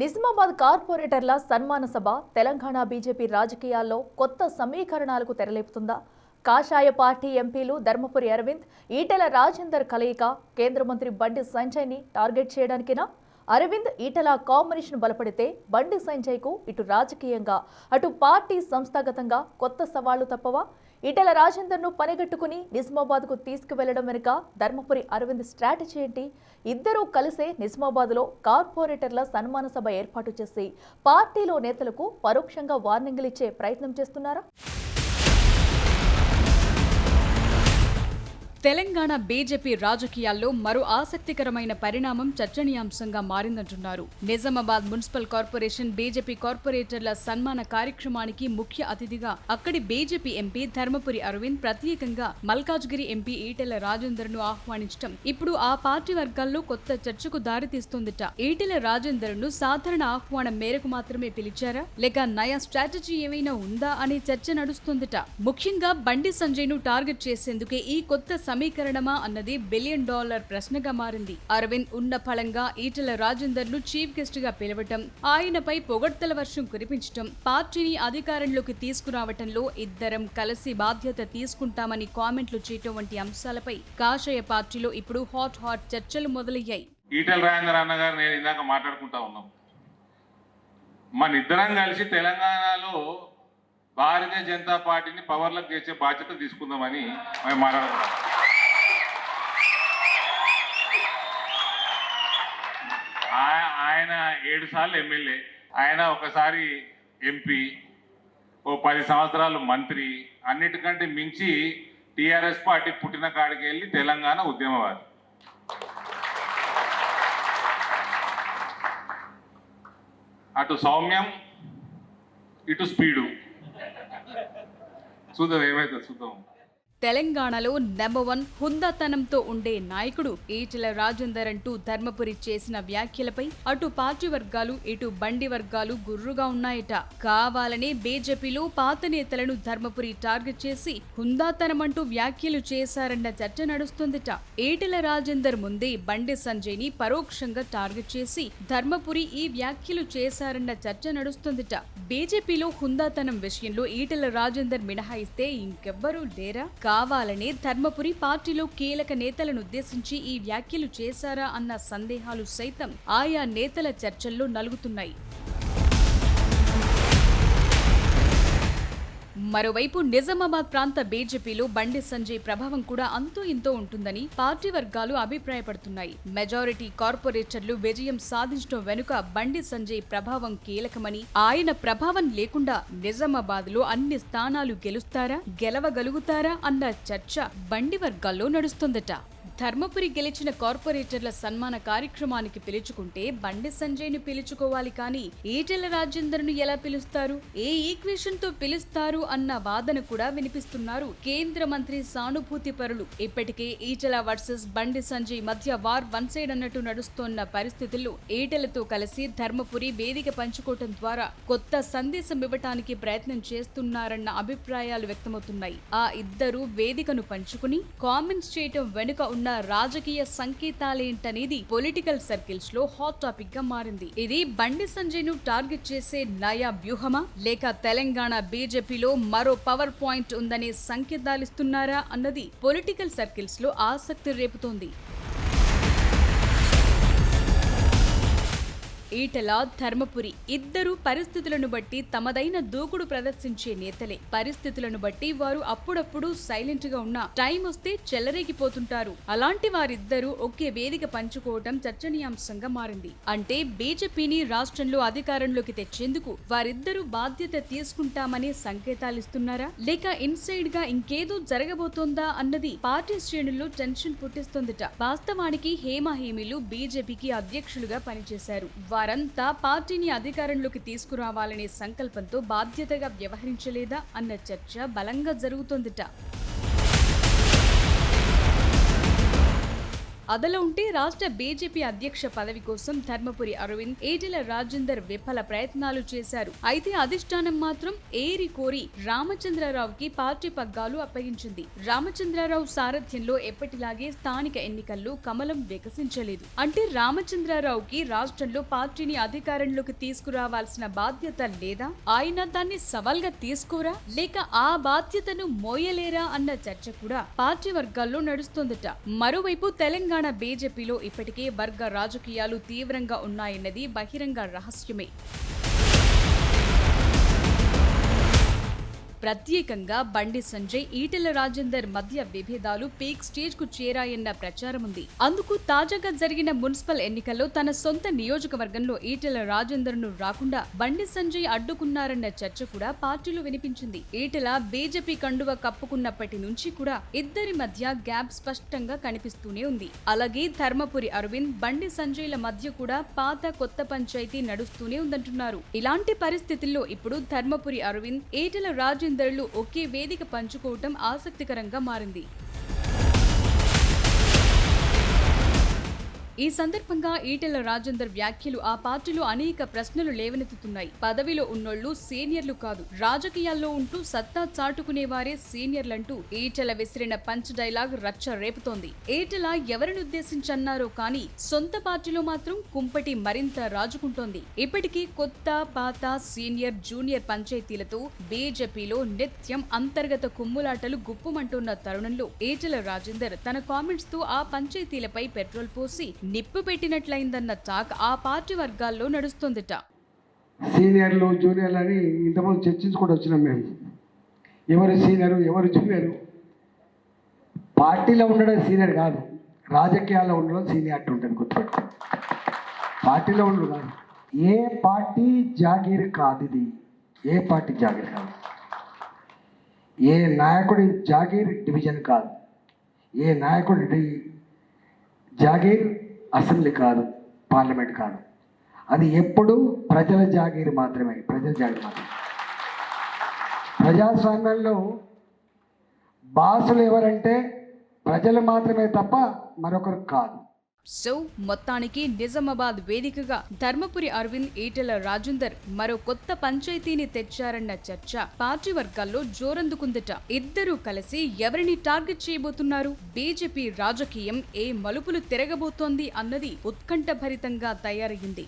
నిజామాబాద్ కార్పొరేటర్ల సన్మాన సభ తెలంగాణ బీజేపీ రాజకీయాల్లో కొత్త సమీకరణాలకు తెరలేపుతుందా? కాషాయ పార్టీ ఎంపీలు ధర్మపురి అరవింద్, ఈటెల రాజేందర్ కలయిక కేంద్ర మంత్రి బండి సంజయ్ని టార్గెట్ చేయడానికినా? అరవింద్ ఈటెల కాంబినేషన్ బలపడితే బండి సంజయ్కు ఇటు రాజకీయంగా అటు పార్టీ సంస్థాగతంగా కొత్త సవాళ్లు తప్పవా? ఈటెల రాజేందర్ను పనిగట్టుకుని నిజామాబాద్కు తీసుకువెళ్లడం వెనుక ధర్మపురి అరవింద్ స్ట్రాటజీ ఏంటి? ఇద్దరూ కలిసే నిజామాబాద్లో కార్పొరేటర్ల సన్మాన సభ ఏర్పాటు చేసి పార్టీలో నేతలకు పరోక్షంగా వార్నింగ్లు ఇచ్చే ప్రయత్నం చేస్తున్నారా? తెలంగాణ బీజేపీ రాజకీయాల్లో మరో ఆసక్తికరమైన పరిణామం చర్చనీయాంశంగా మారిందంటున్నారు. నిజామాబాద్ మున్సిపల్ కార్పొరేషన్ బీజేపీ కార్పొరేటర్ల సన్మాన కార్యక్రమానికి ముఖ్య అతిథిగా అక్కడి బీజేపీ ఎంపీ ధర్మపురి అరవింద్ ప్రత్యేకంగా మల్కాజ్గిరి ఎంపీ ఈటెల రాజేందర్ ను ఆహ్వానించడం ఇప్పుడు ఆ పార్టీ వర్గాల్లో కొత్త చర్చకు దారితీస్తోందట. ఈటెల రాజేందర్ ను సాధారణ ఆహ్వానం మేరకు మాత్రమే పిలిచారా, లేక నయా స్ట్రాటజీ ఏమైనా ఉందా అనే చర్చ నడుస్తోందట. ముఖ్యంగా బండి సంజయ్ ను టార్గెట్ చేసేందుకే ఈ కొత్త సమీకరణమా అన్నది $1 బిలియన్ ప్రశ్నగా మారింది. అరవింద్ ఉన్న ఫలంగా ఈటెల రాజేందర్ ను చీఫ్ గెస్ట్ గా పిలవటం, ఆయనపై పొగడ్తల వర్షం కురిపించటం, పార్టీని అధికారంలోకి తీసుకురావటంలో ఇద్దరం కలిసి బాధ్యత తీసుకుంటామని కామెంట్లు చేయటం వంటి అంశాలపై కాషాయ పార్టీలో ఇప్పుడు హాట్ చర్చలు మొదలయ్యాయి. ఈటెల రాజేందర్ అన్న గారు నేను ఇందాక మాట్లాడుకుంటా ఉన్నాం. మన ఇద్దరం కలిసి తెలంగాణలో భారతీయ జనతా పార్టీని పవర్లోకి చేసే బాధ్యత తీసుకుందామని మేము మాట్లాడుకుంటాం. ఆయన 7 సార్లు ఎమ్మెల్యే, ఆయన ఒకసారి ఎంపీ, ఓ 10 సంవత్సరాలు మంత్రి, అన్నిటికంటే మించి టీఆర్ఎస్ పార్టీ పుట్టిన కాడికి వెళ్ళి తెలంగాణ ఉద్యమవాది. అటు సౌమ్యం ఇటు స్పీడు. చూద్దాం ఏమైతే చూద్దాం. తెలంగాణలో నెంబర్ 1 హుందాతనంతో ఉండే నాయకుడు ఈటెల రాజేందర్ అంటూ ధర్మపురి చేసిన వ్యాఖ్యలపై అటు పార్టీ వర్గాలు ఇటు బండి వర్గాలు గుర్రుగా ఉన్నాయట. కావాలనే బీజేపీలో పాత నేతలను ధర్మపురి టార్గెట్ చేసి హుందాతనం అంటూ వ్యాఖ్యలు చేశారన్న చర్చ నడుస్తుందట. ఈటెల రాజేందర్ ముందే బండి సంజయ్ ని పరోక్షంగా టార్గెట్ చేసి ధర్మపురి ఈ వ్యాఖ్యలు చేశారన్న చర్చ నడుస్తుందట. బీజేపీలో హుందాతనం విషయంలో ఈటెల రాజేందర్ మినహాయిస్తే ఇంకెవ్వరూ లేరా? కావాలనే ధర్మపురి పార్టీలో కీలక నేతలను ఉద్దేశించి ఈ వ్యాఖ్యలు చేశారా అన్న సందేహాలు సైతం ఆయా నేతల చర్చల్లో నలుగుతున్నాయి. మరోవైపు నిజామాబాద్ ప్రాంత బీజేపీలో బండి సంజయ్ ప్రభావం కూడా అంతో ఇంతో ఉంటుందని పార్టీ వర్గాలు అభిప్రాయపడుతున్నాయి. మెజారిటీ కార్పొరేటర్లు విజయం సాధించడం వెనుక బండి సంజయ్ ప్రభావం కీలకమని, ఆయన ప్రభావం లేకుండా నిజామాబాద్ లో అన్ని స్థానాలు గెలవగలుగుతారా అన్న చర్చ బండి వర్గాల్లో నడుస్తుందట. ధర్మపురి గెలిచిన కార్పొరేటర్ల సన్మాన కార్యక్రమానికి పిలుచుకుంటే బండి సంజయ్ ను పిలుచుకోవాలి కానీ ఈటెల రాజేందర్ ను ఎలా పిలుస్తారు, ఏ ఈక్వేషన్ తో పిలుస్తారు అన్న వాదన కూడా వినిపిస్తున్నారు కేంద్ర మంత్రి సానుభూతి పరులు. ఇప్పటికే ఈటెల వర్సెస్ బండి సంజయ్ మధ్య వార్ వన్ సైడ్ అన్నట్టు నడుస్తోన్న పరిస్థితుల్లో ఈటెలతో కలిసి ధర్మపురి వేదిక పంచుకోవటం ద్వారా కొత్త సందేశం ఇవ్వటానికి ప్రయత్నం చేస్తున్నారన్న అభిప్రాయాలు వ్యక్తమవుతున్నాయి. ఆ ఇద్దరు వేదికను పంచుకుని కామెంట్స్ చేయటం వెనుక ఉన్న రాజకీయ సంకేతాలేంటనేది పొలిటికల్ సర్కిల్స్ లో హాట్ టాపిక్ గా మారింది. ఇది బండి సంజయ్ ను టార్గెట్ చేసే నయా వ్యూహమా, లేక తెలంగాణ బీజేపీలో మరో పవర్ పాయింట్ ఉందనే సంకేతాలిస్తున్నారా అన్నది పొలిటికల్ సర్కిల్స్ లో ఆసక్తి రేపుతోంది. ఈటెల, ధర్మపురి ఇద్దరు పరిస్థితులను బట్టి తమదైన దూకుడు ప్రదర్శించే నేతలే. పరిస్థితులను బట్టి వారు అప్పుడప్పుడు సైలెంట్ గా ఉన్నా టైం వస్తే చెలరేగిపోతుంటారు. అలాంటి వారిద్దరూ ఒకే వేదిక పంచుకోవటం చర్చనీయాంశంగా మారింది. అంటే బీజేపీని రాష్ట్రంలో అధికారంలోకి తెచ్చేందుకు వారిద్దరూ బాధ్యత తీసుకుంటామనే సంకేతాలిస్తున్నారా, లేక ఇన్సైడ్ గా ఇంకేదో జరగబోతోందా అన్నది పార్టీ శ్రేణుల్లో టెన్షన్ పుట్టిస్తోందట. వాస్తవానికి హేమహేమీలు బీజేపీకి అధ్యక్షులుగా పనిచేశారు. వారంతా పార్టీని అధికారంలోకి తీసుకురావాలనే సంకల్పంతో బాధ్యతగా వ్యవహరించలేదా అన్న చర్చ బలంగా జరుగుతోందట. అదలో ఉంటే రాష్ట్ర బీజేపీ అధ్యక్ష పదవి కోసం ధర్మపురి అరవింద్, ఈటెల రాజేందర్ విఫల ప్రయత్నాలు చేశారు. అయితే అధిష్టానం మాత్రం ఏరి కోరి రామచంద్రరావుకి పార్టీ పగ్గాలు అప్పగించింది. రామచంద్రరావు సారథ్యంలో ఎప్పటిలాగే స్థానిక ఎన్నికల్లో కమలం వికసించలేదు. అంటే రామచంద్రరావుకి రాష్ట్రంలో పార్టీని అధికారంలోకి తీసుకురావాల్సిన బాధ్యత లేదా? ఆయన దాన్ని సవాల్గా తీసుకోరా లేక ఆ బాధ్యతను మోయలేరా అన్న చర్చ కూడా పార్టీ వర్గాల్లో నడుస్తోందట. మరోవైపు తెలంగాణ బీజేపీలో ఇప్పటికే వర్గ రాజకీయాలు తీవ్రంగా ఉన్నాయన్నది బహిరంగ రహస్యమే. ప్రత్యేకంగా బండి సంజయ్, ఈటెల రాజేందర్ మధ్య విభేదాలు పీక్ స్టేజ్ కు చేరాయన్న ప్రచారం ఉంది. అందుకు తాజాగా జరిగిన మున్సిపల్ ఎన్నికల్లో తన సొంత నియోజకవర్గంలో ఈటెల రాజేందర్ ను రాకుండా బండి సంజయ్ అడ్డుకున్నారన్న చర్చ కూడా పార్టీలో వినిపించింది. ఈటెల బీజేపీ కండువ కప్పుకున్నప్పటి నుంచి కూడా ఇద్దరి మధ్య గ్యాప్ స్పష్టంగా కనిపిస్తూనే ఉంది. అలాగే ధర్మపురి అరవింద్, బండి సంజయ్ల మధ్య కూడా పాత కొత్త పంచాయతీ నడుస్తూనే ఉందంటున్నారు. ఇలాంటి పరిస్థితుల్లో ఇప్పుడు ధర్మపురి అరవింద్, ఈటెల రాజేందర్ ఒకే వేదిక పంచుకోవటం ఆసక్తికరంగా మారింది. ఈ సందర్భంగా ఈటెల రాజేందర్ వ్యాఖ్యలు ఆ పార్టీలో అనేక ప్రశ్నలు లేవనెత్తుతున్నాయి. పదవిలో ఉన్నోళ్లు సీనియర్లు కాదు, రాజకీయాల్లో ఉంటూ సత్తా చాటుకునేవారే సీనియర్లంటూ ఈటెల విసిరిన పంచ్ డైలాగ్ రచ్చ రేపుతోంది. ఈటెల ఎవరిని ఉద్దేశించన్నారో కానీ సొంత పార్టీలో మాత్రం కుంపటి మరింత రాజుకుంటోంది. ఇప్పటికీ కొత్త, పాత, సీనియర్, జూనియర్ పంచాయతీలతో బీజేపీలో నిత్యం అంతర్గత కుమ్ములాటలు గుప్పుమంటున్న తరుణంలో ఈటెల రాజేందర్ తన కామెంట్స్ తో ఆ పంచాయతీలపై పెట్రోల్ పోసి నిప్పు పెట్టినట్లయిందన్న టాక్ ఆ పార్టీ వర్గాల్లో నడుస్తోందట. సీనియర్లు, జూనియర్లు అని ఇంతకుముందు చర్చించుకుంటూ వచ్చినాం మేము. ఎవరు సీనియరు, ఎవరు జూనియరు? పార్టీలో ఉండడం సీనియర్ కాదు, రాజకీయాల్లో ఉండడం సీనియారిటీ ఉంటుంది. గుర్తుపెట్టుకో, పార్టీలో ఉండడం కాదు. ఏ పార్టీ జాగీర్ కాదు ఇది, ఏ పార్టీ జాగీర్ కాదు. ఏ నాయకుడి జాగీర్ డివిజన్ కాదు, ఏ నాయకుడి జాగీర్ అసెంబ్లీ కాదు, పార్లమెంట్ కాదు. అది ఎప్పుడు ప్రజల జాగీర్ మాత్రమే, ప్రజల జాగీర్ మాత్రమే. ప్రజాస్వామ్యంలో బాసులు ఎవరంటే ప్రజలు మాత్రమే తప్ప మరొకరు కాదు. సో మొత్తానికి నిజామాబాద్ వేదికగా ధర్మపురి అరవింద్, ఈటెల రాజేందర్ మరో కొత్త పంచాయతీని తెచ్చారన్న చర్చ పార్టీ వర్గాల్లో జోరందుకుందట. ఇద్దరూ కలిసి ఎవరిని టార్గెట్ చేయబోతున్నారు? బీజేపీ రాజకీయం ఏ మలుపులు తిరగబోతోంది అన్నది ఉత్కంఠభరితంగా తయారయ్యింది.